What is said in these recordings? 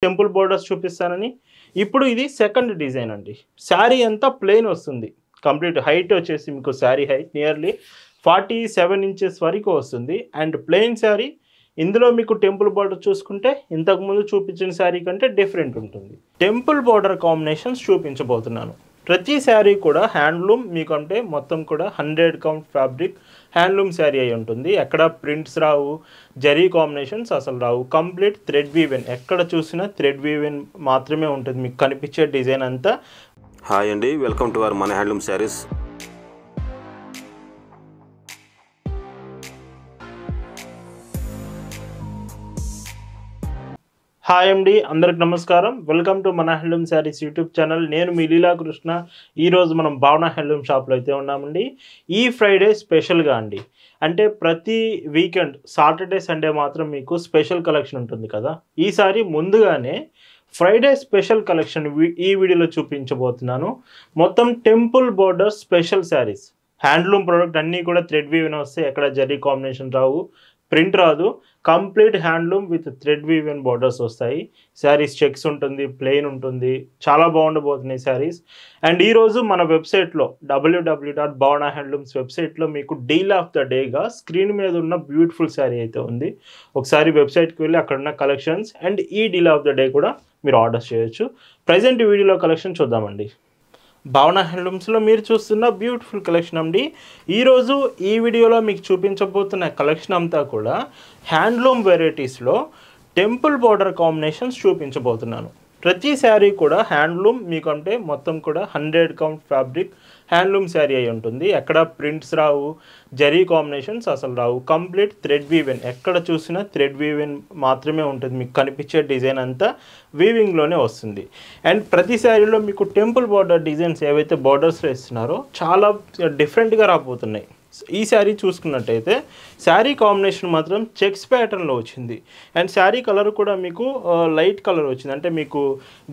Temple borders చూపిస్తానని. ఇప్పుడు ఇది సెకండ్ డిజైన్ అండి. శారీ అంతా ప్లెయిన్ వస్తుంది. కంప్లీట్ హైట్ వచ్చేసి మీకు శారీ హైట్ నియర్లీ 47 ఇంచెస్ వరకు వస్తుంది. And plain sari. ఇందులో మీకు టెంపుల్ బోర్డర్ చూసుకుంటే ఇంతకుముందు చూపించిన శారీ కంటే డిఫరెంట్ ఉంటుంది. టెంపుల్ బోర్డర్ కాంబినేషన్స్ చూపించబోతున్నాను. ప్రతి శారీ కూడా హ్యాండ్లూమ్ మీకు అంటే మొత్తం కూడా 100 కౌంట్ ఫ్యాబ్రిక్ హ్యాండ్లూమ్ శారీ అయి ఉంటుంది. ఎక్కడ ప్రింట్స్ రావు, జరీ కాంబినేషన్స్ అసలు రావు. కంప్లీట్ థ్రెడ్ వీవెన్, ఎక్కడ చూసినా థ్రెడ్ వీవెన్ మాత్రమే ఉంటుంది మీకు కనిపించే డిజైన్ అంతా. హాయ్ అండి, వెల్కమ్ టు అవర్ మన హ్యాండ్లూమ్ శారీస్. హాయ్ అండి, అందరికి నమస్కారం. వెల్కమ్ టు మన హ్యాండ్లూమ్ శారీస్ యూట్యూబ్ ఛానల్. నేను మీ లీలాకృష్ణ. ఈరోజు మనం భావన హ్యాండ్లూమ్ షాప్లో అయితే ఉన్నామండి. ఈ ఫ్రైడే స్పెషల్గా అండి, అంటే ప్రతి వీకెండ్ సాటర్డే సండే మాత్రం మీకు స్పెషల్ కలెక్షన్ ఉంటుంది కదా. ఈసారి ముందుగానే ఫ్రైడే స్పెషల్ కలెక్షన్ ఈ వీడియోలో చూపించబోతున్నాను. మొత్తం temple border special saris, handloom product అన్నీ కూడా థ్రెడ్ వీవెన్ వస్తాయి. ఎక్కడ జరీ కాంబినేషన్ రావు, ప్రింట్ రాదు. Complete handloom with thread woven borders వస్తాయి. శారీస్ చెక్స్ ఉంటుంది, ప్లెయిన్ ఉంటుంది. చాలా బాగుండబోతున్నాయి శారీస్. అండ్ ఈరోజు మన వెబ్సైట్లో www.bhavana-handlooms వెబ్సైట్లో మీకు డీల్ ఆఫ్ ద డేగా స్క్రీన్ మీద ఉన్న బ్యూటిఫుల్ శారీ అయితే ఉంది. ఒకసారి వెబ్సైట్కి వెళ్ళి అక్కడ ఉన్న కలెక్షన్స్ అండ్ ఈ డీల్ ఆఫ్ ద డే కూడా మీరు ఆర్డర్ చేయొచ్చు. ప్రజెంట్ వీడియోలో కలెక్షన్ చూద్దామండి. భావన హ్యాండ్లూమ్స్లో మీరు చూస్తున్న బ్యూటిఫుల్ కలెక్షన్ అండి. ఈరోజు ఈ వీడియోలో మీకు చూపించబోతున్న కలెక్షన్ అంతా కూడా హ్యాండ్లూమ్ వెరైటీస్లో టెంపుల్ బోర్డర్ కాంబినేషన్స్ చూపించబోతున్నాను. ప్రతి శారీ కూడా హ్యాండ్లూమ్ మీకు అంటే మొత్తం కూడా 100 కౌంట్ ఫ్యాబ్రిక్ హ్యాండ్లూమ్ శారీ అయి ఉంటుంది. ఎక్కడ ప్రింట్స్ రావు, జరీ కాంబినేషన్స్ అసలు రావు. కంప్లీట్ థ్రెడ్ వీవెన్, ఎక్కడ చూసినా థ్రెడ్ వీవెన్ మాత్రమే ఉంటుంది మీకు కనిపించే డిజైన్ అంతా వీవింగ్లోనే వస్తుంది. అండ్ ప్రతి శారీలో మీకు టెంపుల్ బోర్డర్ డిజైన్స్ ఏవైతే బోర్డర్స్లో ఇస్తున్నారో చాలా డిఫరెంట్గా రాబోతున్నాయి. ఈ శారీ చూసుకున్నట్టయితే శారీ కాంబినేషన్ మాత్రం చెక్స్ ప్యాటర్న్లో వచ్చింది. అండ్ శారీ కలర్ కూడా మీకు లైట్ కలర్ వచ్చింది, అంటే మీకు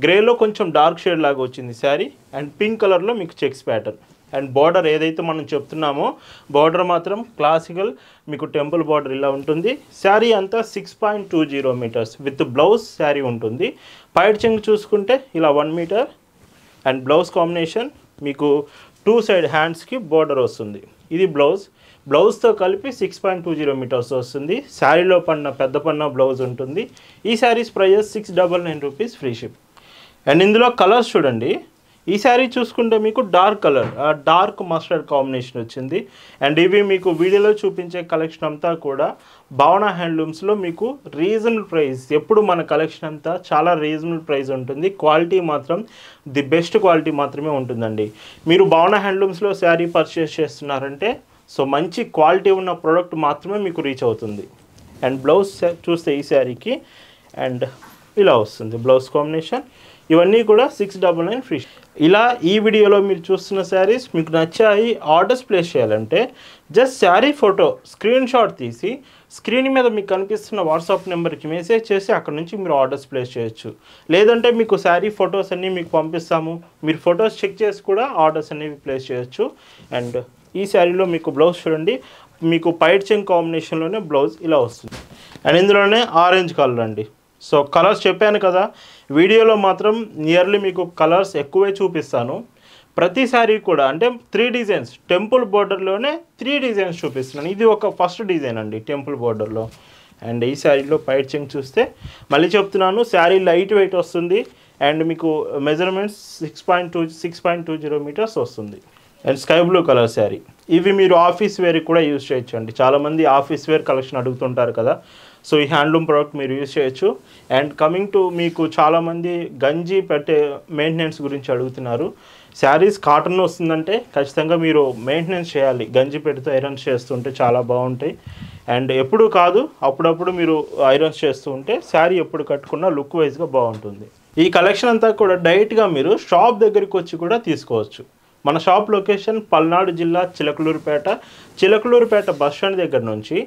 గ్రేలో కొంచెం డార్క్ షేడ్ లాగా వచ్చింది శారీ. అండ్ పింక్ కలర్లో మీకు చెక్స్ ప్యాటర్న్. అండ్ బార్డర్ ఏదైతే మనం చెప్తున్నామో బార్డర్ మాత్రం క్లాసికల్ మీకు టెంపుల్ బార్డర్ ఇలా ఉంటుంది. శారీ అంతా 6.20 మీటర్స్ విత్ బ్లౌజ్ శారీ ఉంటుంది. పైడ్ చెంగు చూసుకుంటే ఇలా 1 మీటర్. అండ్ బ్లౌజ్ కాంబినేషన్ మీకు 2 సైడ్ హ్యాండ్స్కి బార్డర్ వస్తుంది. ఇది బ్లౌజ్తో కలిపి 6.20 మీటర్స్ వస్తుంది. శారీలో పెద్ద పన్న బ్లౌజ్ ఉంటుంది. ఈ saris prices 699 rupees free ship. And ఇందులో కలర్స్ చూడండి. ఈ శారీ చూసుకుంటే మీకు dark colour, dark mustard combination వచ్చింది. అండ్ ఇవి మీకు వీడియోలో చూపించే కలెక్షన్ అంతా కూడా భావన హ్యాండ్లూమ్స్లో మీకు రీజనబుల్ ప్రైస్. ఎప్పుడు మన కలెక్షన్ అంతా చాలా రీజనబుల్ ప్రైస్ ఉంటుంది. క్వాలిటీ మాత్రం ది బెస్ట్ క్వాలిటీ మాత్రమే ఉంటుందండి. మీరు భావన హ్యాండ్లూమ్స్లో శారీ పర్చేస్ చేస్తున్నారంటే సో మంచి క్వాలిటీ ఉన్న ప్రోడక్ట్ మాత్రమే మీకు రీచ్ అవుతుంది. అండ్ బ్లౌజ్ చూస్తే ఈ శారీకి అండ్ ఇలా వస్తుంది బ్లౌజ్ కాంబినేషన్. ఇవన్నీ కూడా 699 ఫ్రీ. ఇలా ఈ వీడియోలో మీరు చూస్తున్న శారీస్ మీకు నచ్చాయి, ఆర్డర్స్ ప్లేస్ చేయాలంటే just sari photo screen shot తీసి స్క్రీన్ మీద మీకు కనిపిస్తున్న వాట్సాప్ నెంబర్కి మెసేజ్ చేసి అక్కడ నుంచి మీరు ఆర్డర్స్ ప్లేస్ చేయొచ్చు. లేదంటే మీకు శారీ ఫొటోస్ అన్నీ మీకు పంపిస్తాము, మీరు ఫొటోస్ చెక్ చేసి కూడా ఆర్డర్స్ అనేవి ప్లేస్ చేయొచ్చు. అండ్ ఈ శారీలో మీకు బ్లౌజ్ చూడండి, మీకు పైట్ చెంగ్ కాంబినేషన్లోనే బ్లౌజ్ ఇలా వస్తుంది. అండ్ ఇందులోనే ఆరెంజ్ కలర్ అండి. సో కలర్స్ చెప్పాను కదా, వీడియోలో మాత్రం నియర్లీ మీకు కలర్స్ ఎక్కువే చూపిస్తాను. ప్రతి శారీ కూడా అంటే 3 డిజైన్స్ టెంపుల్ బోర్డర్లోనే 3 డిజైన్స్ చూపిస్తున్నాను. ఇది ఒక ఫస్ట్ డిజైన్ అండి టెంపుల్ బోర్డర్లో. అండ్ ఈ శారీలో పైట్ చెంగ్ చూస్తే మళ్ళీ చెప్తున్నాను, శారీ లైట్ వెయిట్ వస్తుంది. అండ్ మీకు మెజర్మెంట్స్ 6.20 మీటర్స్ వస్తుంది. And sky blue colour sari. ఇవి మీరు ఆఫీస్ వేర్ కూడా యూజ్ చేయొచ్చు అండి. చాలామంది ఆఫీస్ వేర్ కలెక్షన్ అడుగుతుంటారు కదా, సో ఈ హ్యాండ్లూమ్ ప్రోడక్ట్ మీరు యూజ్ చేయొచ్చు. అండ్ కమింగ్ టు మీకు చాలామంది గంజి పెట్టే మెయింటెనెన్స్ గురించి అడుగుతున్నారు. శారీస్ కాటన్ వస్తుందంటే ఖచ్చితంగా మీరు మెయింటెనెన్స్ చేయాలి. గంజి పెడితే ఐరన్స్ చేస్తుంటే చాలా బాగుంటాయి. అండ్ ఎప్పుడు కాదు అప్పుడప్పుడు మీరు ఐరన్స్ చేస్తూ ఉంటే శారీ ఎప్పుడు కట్టుకున్నా లుక్ వైజ్గా బాగుంటుంది. ఈ కలెక్షన్ అంతా కూడా డైరెక్ట్గా మీరు షాప్ దగ్గరికి వచ్చి కూడా తీసుకోవచ్చు. మన షాప్ లొకేషన్ పల్నాడు జిల్లా చిలకలూరుపేట బస్ స్టాండ్ దగ్గర నుంచి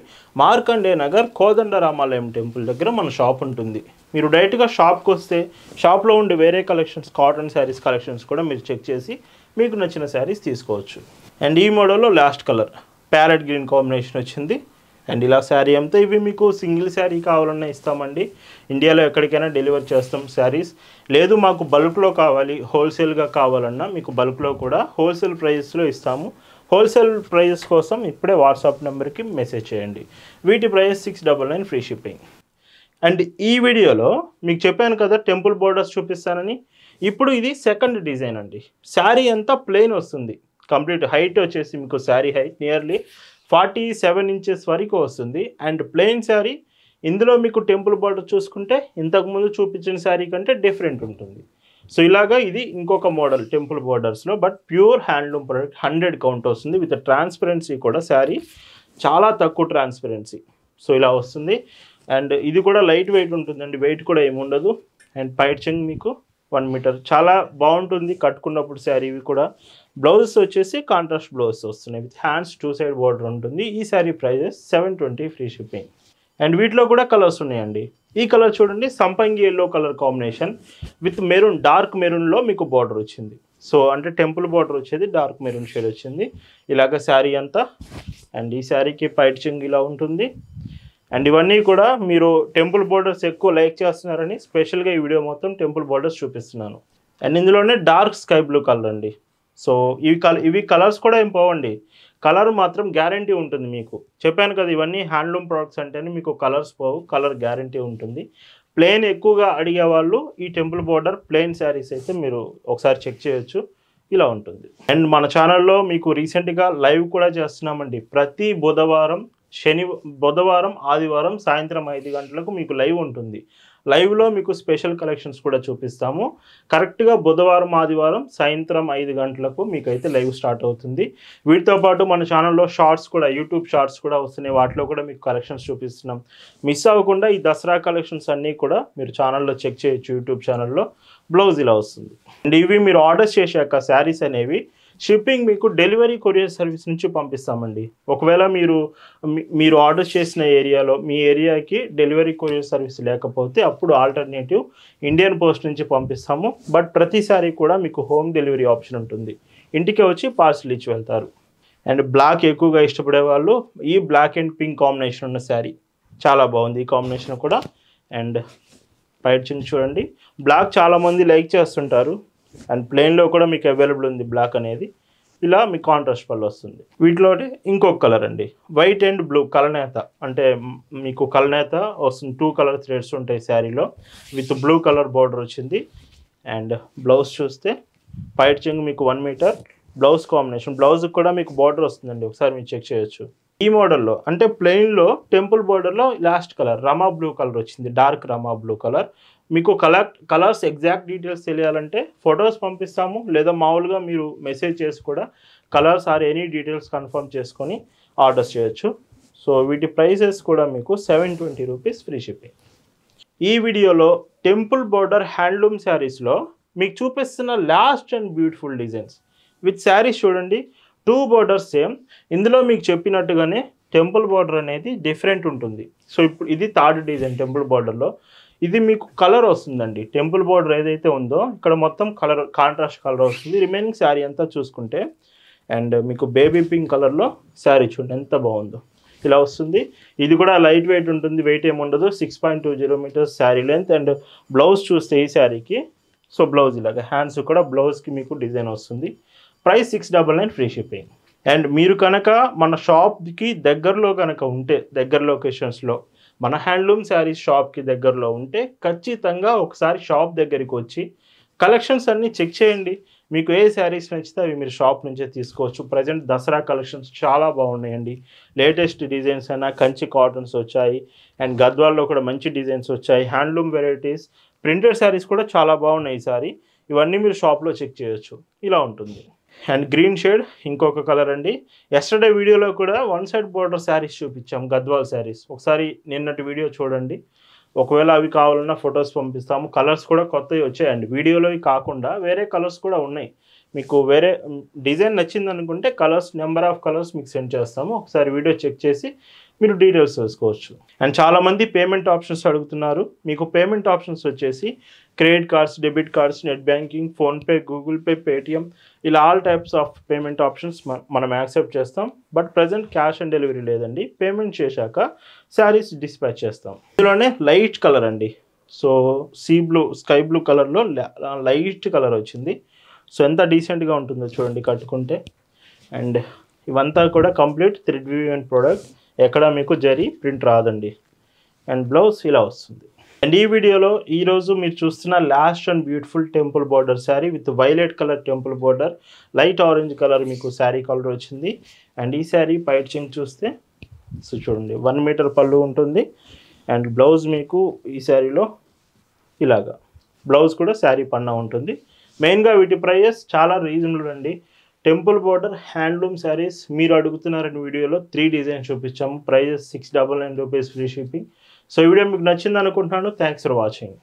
మార్కండే నగర్ కోదండరామాలయం టెంపుల్ దగ్గర మన షాప్ ఉంటుంది. మీరు డైరెక్ట్గా షాప్కి వస్తే షాప్లో ఉండే వేరే కలెక్షన్స్, కాటన్ శారీస్ కలెక్షన్స్ కూడా మీరు చెక్ చేసి మీకు నచ్చిన శారీస్ తీసుకోవచ్చు. అండ్ ఈ మోడల్లో last colour parrot green combination వచ్చింది. అండ్ ఇలా శారీ అంతా ఇవి మీకు సింగిల్ శారీ కావాలన్నా ఇస్తామండి. ఇండియాలో ఎక్కడికైనా డెలివర్ చేస్తాం శారీస్. లేదు మాకు బల్క్లో కావాలి, హోల్సేల్గా కావాలన్నా మీకు బల్క్లో కూడా హోల్సేల్ ప్రైజెస్లో ఇస్తాము. హోల్సేల్ ప్రైజెస్ కోసం ఇప్పుడే వాట్సాప్ నెంబర్కి మెసేజ్ చేయండి. వీటి ప్రైస్ 699 ఫ్రీ షిప్పింగ్. అండ్ ఈ వీడియోలో మీకు చెప్పాను కదా టెంపుల్ బోర్డర్స్ చూపిస్తానని. ఇప్పుడు ఇది సెకండ్ డిజైన్ అండి. శారీ అంతా ప్లెయిన్ వస్తుంది. కంప్లీట్ హైట్ వచ్చేసి మీకు శారీ హైట్ నియర్లీ 47 ఇంచెస్ వరకు వస్తుంది. And plain sari. ఇందులో మీకు టెంపుల్ బార్డర్ చూసుకుంటే ఇంతకుముందు చూపించిన శారీ కంటే డిఫరెంట్ ఉంటుంది. సో ఇలాగా ఇది ఇంకొక మోడల్ టెంపుల్ బార్డర్స్లో, but pure handloom product 100 count వస్తుంది. విత్ ట్రాన్స్పరెన్సీ కూడా శారీ చాలా తక్కువ ట్రాన్స్పరెన్సీ. సో ఇలా వస్తుంది. అండ్ ఇది కూడా లైట్ వెయిట్ ఉంటుందండి, వెయిట్ కూడా ఏమి ఉండదు. అండ్ పైట్ చెంగ్ మీకు 1 మీటర్ చాలా బాగుంటుంది కట్టుకున్నప్పుడు శారీ. ఇవి కూడా బ్లౌజెస్ వచ్చేసి కాంట్రాస్ట్ బ్లౌజెస్ వస్తున్నాయి విత్ హ్యాండ్స్ 2 సైడ్ బోర్డర్ ఉంటుంది. ఈ sari prices 720 free shipping. And వీటిలో కూడా కలర్స్ ఉన్నాయండి. ఈ కలర్ చూడండి, సంపంగి yellow colour combination with maroon, dark మెరూన్లో మీకు బార్డర్ వచ్చింది. సో అంటే టెంపుల్ బార్డర్ వచ్చేది డార్క్ మెరూన్ షేడ్ వచ్చింది. ఇలాగ శారీ అంతా. అండ్ ఈ శారీకి పైట్ చెంగ్ ఇలా ఉంటుంది. అండ్ ఇవన్నీ కూడా మీరు టెంపుల్ బోర్డర్స్ ఎక్కువ లైక్ చేస్తున్నారని స్పెషల్గా ఈ వీడియో మొత్తం టెంపుల్ బోర్డర్స్ చూపిస్తున్నాను. అండ్ ఇందులోనే డార్క్ స్కై బ్లూ కలర్ అండి. సో ఇవి కలర్స్ కూడా ఏం పోవండి, కలర్ మాత్రం గ్యారంటీ ఉంటుంది మీకు. చెప్పాను కదా ఇవన్నీ హ్యాండ్లూమ్ ప్రోడక్ట్స్ అంటేనే మీకు కలర్స్ పోవు, కలర్ గ్యారంటీ ఉంటుంది. ప్లెయిన్ ఎక్కువగా అడిగే వాళ్ళు ఈ టెంపుల్ బోర్డర్ ప్లెయిన్ శారీస్ అయితే మీరు ఒకసారి చెక్ చేయొచ్చు. ఇలా ఉంటుంది. అండ్ మన ఛానల్లో మీకు రీసెంట్గా లైవ్ కూడా చేస్తున్నామండి. ప్రతి బుధవారం ఆదివారం సాయంత్రం 5 గంటలకు మీకు లైవ్ ఉంటుంది. లైవ్లో మీకు స్పెషల్ కలెక్షన్స్ కూడా చూపిస్తాము. కరెక్ట్గా బుధవారం ఆదివారం సాయంత్రం 5 గంటలకు మీకైతే లైవ్ స్టార్ట్ అవుతుంది. వీటితో పాటు మన ఛానల్లో షార్ట్స్ కూడా, యూట్యూబ్ షార్ట్స్ కూడా వస్తున్నాయి. వాటిలో కూడా మీకు కలెక్షన్స్ చూపిస్తున్నాం. మిస్ అవ్వకుండా ఈ దసరా కలెక్షన్స్ అన్నీ కూడా మీరు ఛానల్లో చెక్ చేయొచ్చు. యూట్యూబ్ ఛానల్లో బ్లౌజ్ ఇలా వస్తుంది. అండ్ ఇవి మీరు ఆర్డర్ చేశాక శారీస్ అనేవి షిప్పింగ్ మీకు డెలివరీ కొరియర్ సర్వీస్ నుంచి పంపిస్తామండి. ఒకవేళ మీరు ఆర్డర్ చేసిన ఏరియాలో మీ ఏరియాకి డెలివరీ కొరియర్ సర్వీస్ లేకపోతే అప్పుడు ఆల్టర్నేటివ్ ఇండియన్ పోస్ట్ నుంచి పంపిస్తాము. బట్ ప్రతిసారి కూడా మీకు హోమ్ డెలివరీ ఆప్షన్ ఉంటుంది. ఇంటికి వచ్చి పార్సల్ ఇచ్చి వెళ్తారు. అండ్ బ్లాక్ ఎక్కువగా ఇష్టపడే వాళ్ళు ఈ బ్లాక్ అండ్ పింక్ కాంబినేషన్ ఉన్న శారీ చాలా బాగుంది. ఈ కాంబినేషన్ కూడా. అండ్ పైట్ చెంగ్ చూడండి, బ్లాక్ చాలామంది లైక్ చేస్తుంటారు. అండ్ ప్లెయిన్లో కూడా మీకు అవైలబుల్ ఉంది బ్లాక్ అనేది. ఇలా మీకు కాంట్రాస్ట్ పళ్ళు వస్తుంది. వీటిలో ఇంకొక కలర్ అండి, వైట్ అండ్ బ్లూ కలనేత. అంటే మీకు కలనేత వస్తుంది. 2 కలర్ థ్రెడ్స్ ఉంటాయి శారీలో విత్ బ్లూ కలర్ బార్డర్ వచ్చింది. అండ్ బ్లౌజ్ చూస్తే పైట్ చెంగ్ మీకు 1 మీటర్ బ్లౌజ్ కాంబినేషన్. బ్లౌజ్కి కూడా మీకు బార్డర్ వస్తుందండి, ఒకసారి మీరు చెక్ చేయొచ్చు. ఈ మోడల్లో అంటే ప్లెయిన్లో టెంపుల్ బార్డర్లో లాస్ట్ కలర్ రమా బ్లూ కలర్ వచ్చింది, డార్క్ రమా బ్లూ కలర్. మీకు కలర్స్ ఎగ్జాక్ట్ డీటెయిల్స్ తెలియాలంటే ఫొటోస్ పంపిస్తాము, లేదా మామూలుగా మీరు మెసేజ్ చేసి కూడా colours or any details confirm చేసుకొని ఆర్డర్స్ చేయొచ్చు. సో వీటి ప్రైసెస్ కూడా మీకు 720 రూపీస్ ఫ్రీ షిప్పింగ్. ఈ వీడియోలో టెంపుల్ బోర్డర్ హ్యాండ్లూమ్ శారీస్లో మీకు చూపిస్తున్న last and beautiful designs with saris చూడండి. 2 బోర్డర్స్ సేమ్. ఇందులో మీకు చెప్పినట్టుగానే టెంపుల్ బార్డర్ అనేది డిఫరెంట్ ఉంటుంది. సో ఇప్పుడు ఇది 3rd డిజైన్ టెంపుల్ బార్డర్లో. ఇది మీకు కలర్ వస్తుందండి. టెంపుల్ బార్డర్ ఏదైతే ఉందో ఇక్కడ మొత్తం కలర్ కాంట్రాస్ట్ కలర్ వస్తుంది. రిమైనింగ్ శారీ అంతా చూసుకుంటే అండ్ మీకు బేబీ పింక్ కలర్లో శారీ చూడండి ఎంత బాగుందో, ఇలా వస్తుంది. ఇది కూడా లైట్ వెయిట్ ఉంటుంది, వెయిట్ ఏమి ఉండదు. 6.20 metres sari length. And blouse చూస్తే ఈ శారీకి సో బ్లౌజ్ ఇలాగ హ్యాండ్స్ కూడా బ్లౌజ్కి మీకు డిజైన్ వస్తుంది. Price 699 free shipping. అండ్ మీరు కనుక మన షాప్కి దగ్గరలో కనుక ఉంటే, దగ్గర లొకేషన్స్లో మన హ్యాండ్లూమ్ శారీస్ షాప్కి దగ్గరలో ఉంటే ఖచ్చితంగా ఒకసారి షాప్ దగ్గరికి వచ్చి కలెక్షన్స్ అన్నీ చెక్ చేయండి. మీకు ఏ శారీస్ నచ్చితే అవి మీరు షాప్ నుంచే తీసుకోవచ్చు. ప్రజెంట్ దసరా కలెక్షన్స్ చాలా బాగున్నాయండి. లేటెస్ట్ డిజైన్స్ అయినా కంచి కాటన్స్ వచ్చాయి. అండ్ గద్వాల్లో కూడా మంచి డిజైన్స్ వచ్చాయి. హ్యాండ్లూమ్ వెరైటీస్, ప్రింటెడ్ శారీస్ కూడా చాలా బాగున్నాయి ఈసారి. ఇవన్నీ మీరు షాప్లో చెక్ చేయొచ్చు. ఇలా ఉంటుంది. అండ్ గ్రీన్ షేడ్ ఇంకొక కలర్ అండి. ఎస్టర్డే వీడియోలో కూడా 1 సైడ్ బోర్డర్ శారీస్ చూపించాం, గద్వాల్ శారీస్. ఒకసారి నిన్నటి వీడియో చూడండి. ఒకవేళ అవి కావాలన్నా ఫొటోస్ పంపిస్తాము. కలర్స్ కూడా కొత్తవి వచ్చాయండి. వీడియోలో కాకుండా వేరే కలర్స్ కూడా ఉన్నాయి. మీకు వేరే డిజైన్ నచ్చింది అనుకుంటే కలర్స్, నెంబర్ ఆఫ్ కలర్స్ మీకు సెండ్ చేస్తాము. ఒకసారి వీడియో చెక్ చేసి మీరు డీటెయిల్స్ తెలుసుకోవచ్చు. అండ్ చాలామంది పేమెంట్ ఆప్షన్స్ అడుగుతున్నారు. మీకు పేమెంట్ ఆప్షన్స్ వచ్చేసి credit cards, debit cards, net banking, PhonePe, Google Pay, Paytm ఇలా all types of payment options మనం యాక్సెప్ట్ చేస్తాం. But present cash on delivery లేదండి. పేమెంట్ చేశాక శారీస్ డిస్పాచ్ చేస్తాం. ఇందులోనే లైట్ కలర్ అండి. సో స్కై బ్లూ కలర్లో లైట్ కలర్ వచ్చింది. సో ఎంత డీసెంట్గా ఉంటుందో చూడండి కట్టుకుంటే. అండ్ ఇవంతా కూడా కంప్లీట్ థ్రెడ్ వీవింగ్ ప్రోడక్ట్. ఎక్కడ మీకు జరీ ప్రింట్ రాదండి. అండ్ బ్లౌజ్ ఇలా వస్తుంది. అండ్ ఈ వీడియోలో ఈరోజు మీరు చూస్తున్న last and beautiful temple border sari with violet colour temple border, light orange colour మీకు శారీ కలర్ వచ్చింది. అండ్ ఈ శారీ పైచింగ్ చూస్తే సో చూడండి 1 మీటర్ పళ్ళు ఉంటుంది. అండ్ బ్లౌజ్ మీకు ఈ శారీలో ఇలాగా బ్లౌజ్ కూడా శారీ పన్నా ఉంటుంది. మెయిన్గా వీటి ప్రైజెస్ చాలా రీజనబుల్ అండి. టెంపుల్ బార్డర్ హ్యాండ్లూమ్ శారీస్ మీరు అడుగుతున్నారని వీడియోలో 3 డిజైన్స్ చూపించాము. Prices 699 rupees free shipping. So ఈ వీడియో మీకు నచ్చింది అనుకుంటున్నాను. Thanks for watching.